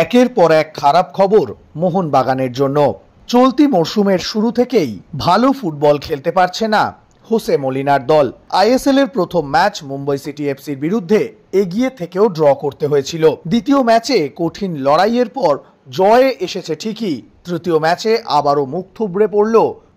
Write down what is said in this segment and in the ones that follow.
একের পর এক খারাপ খবর মোহনবাগানের জন্য। চলতি মরশুমের শুরু থেকেই ভালো ফুটবল খেলতে পারছে না হোসে মলিনার দল। আইএসএল এর প্রথম ম্যাচ মুম্বাই সিটি এফসির বিরুদ্ধে এগিয়ে থেকেও ড্র করতে হয়েছিল। দ্বিতীয় ম্যাচে কঠিন লড়াইয়ের পর জয়ে এসেছে ঠিকই, তৃতীয় ম্যাচে আবারও মুখ থুবড়ে পড়ল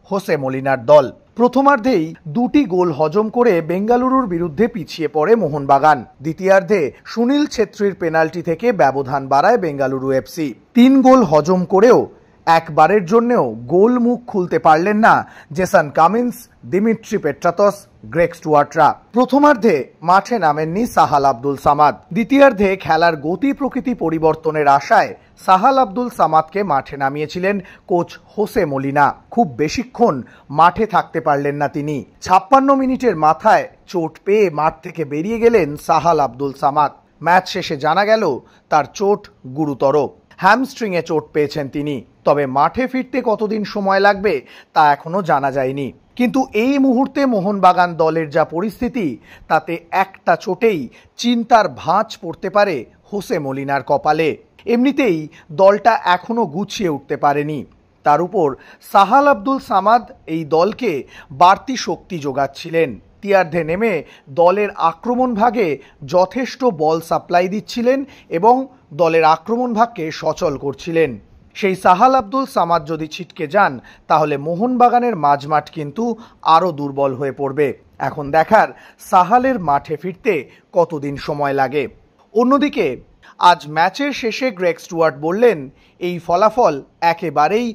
হোসে মলিনার দল। প্রথমার্ধেই দুটি গোল হজম করে বেঙ্গালুরুর বিরুদ্ধে পিছিয়ে পড়ে মোহনবাগান। দ্বিতীয়ার্ধে সুনীল ছেত্রীর পেনাল্টি থেকে ব্যবধান বাড়ায় বেঙ্গালুরু এফসি। 3 গোল হজম করেও একবারের জন্যও গোল মুখ খুলতে পারলেন না Jason Cummins, Dmitry Petratos, Greg স্টুয়ার্টরা। প্রথমার্ধে মাঠে নামেননি সাহাল আব্দুল সামাদ। দ্বিতীয়ার্ধে খেলার গতি প্রকৃতি পরিবর্তনের আশায় সাহাল আব্দুল সামাদকে মাঠে নামিয়েছিলেন কোচ হোসে মলিনা। খুব বেশিক্ষণ মাঠে থাকতে পারলেন না তিনি। 56 মিনিটের মাথায় চোট পেয়ে মাঠ থেকে বেরিয়ে গেলেন সাহাল আব্দুল সামাদ। ম্যাচ শেষে জানা গেল তার চোট গুরুতর, হ্যামস্ট্রিংয়ে চোট পেয়েছেন তিনি। তবে মাঠে ফিরতে কতদিন সময় লাগবে তা এখনো জানা যায়নি। কিন্তু এই মুহূর্তে মোহনবাগান দলের যা পরিস্থিতি, তাতে একটা চোটেই চিন্তার ভাঁজ পড়তে পারে হোসে মলিনার কপালে। এমনিতেই দলটা এখনো গুছিয়ে উঠতে পারেনি, তার উপর সাহাল আব্দুল সামাদ এই দলকে বাড়তি শক্তি যোগাচ্ছিলেন। দ্বিতীয়ার্ধে নেমে দলের আক্রমণ ভাগে যথেষ্ট বল সাপ্লাই দিচ্ছিলেন এবং দলের আক্রমণ ভাগকে সচল করছিলেন। সেই সাহাল আব্দুল সামাদ যদি ছিটকে যান, তাহলে মোহনবাগানের মাঝমাঠ কিন্তু আরও দুর্বল হয়ে পড়বে। এখন দেখার সাহালের মাঠে ফিরতে কতদিন সময় লাগে। অন্যদিকে আজ ম্যাচের শেষে গ্রেগ স্টুয়ার্ট বললেন, এই ফলাফল একেবারেই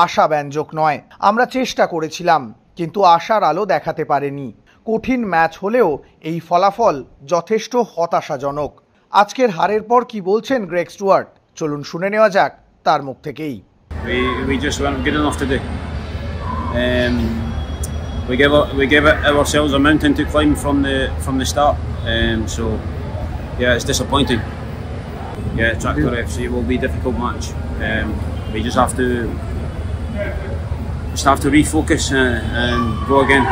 আশাব্যঞ্জক নয়। আমরা চেষ্টা করেছিলাম, কিন্তু আশার আলো দেখাতে পারেনি। কঠিন ম্যাচ হলেও এই ফলাফল যথেষ্ট হতাশাজনক। আজকের হারের পর কি বলছেন গ্রেগ স্টুয়ার্ট, চলুন শুনে নেওয়া যাক তার মুখ থেকেই। We just weren't good enough today. We gave ourselves a mountain to climb from the start. So yeah, it's disappointing. Yeah, Tractor FC will be a difficult match. We just have to refocus and go again.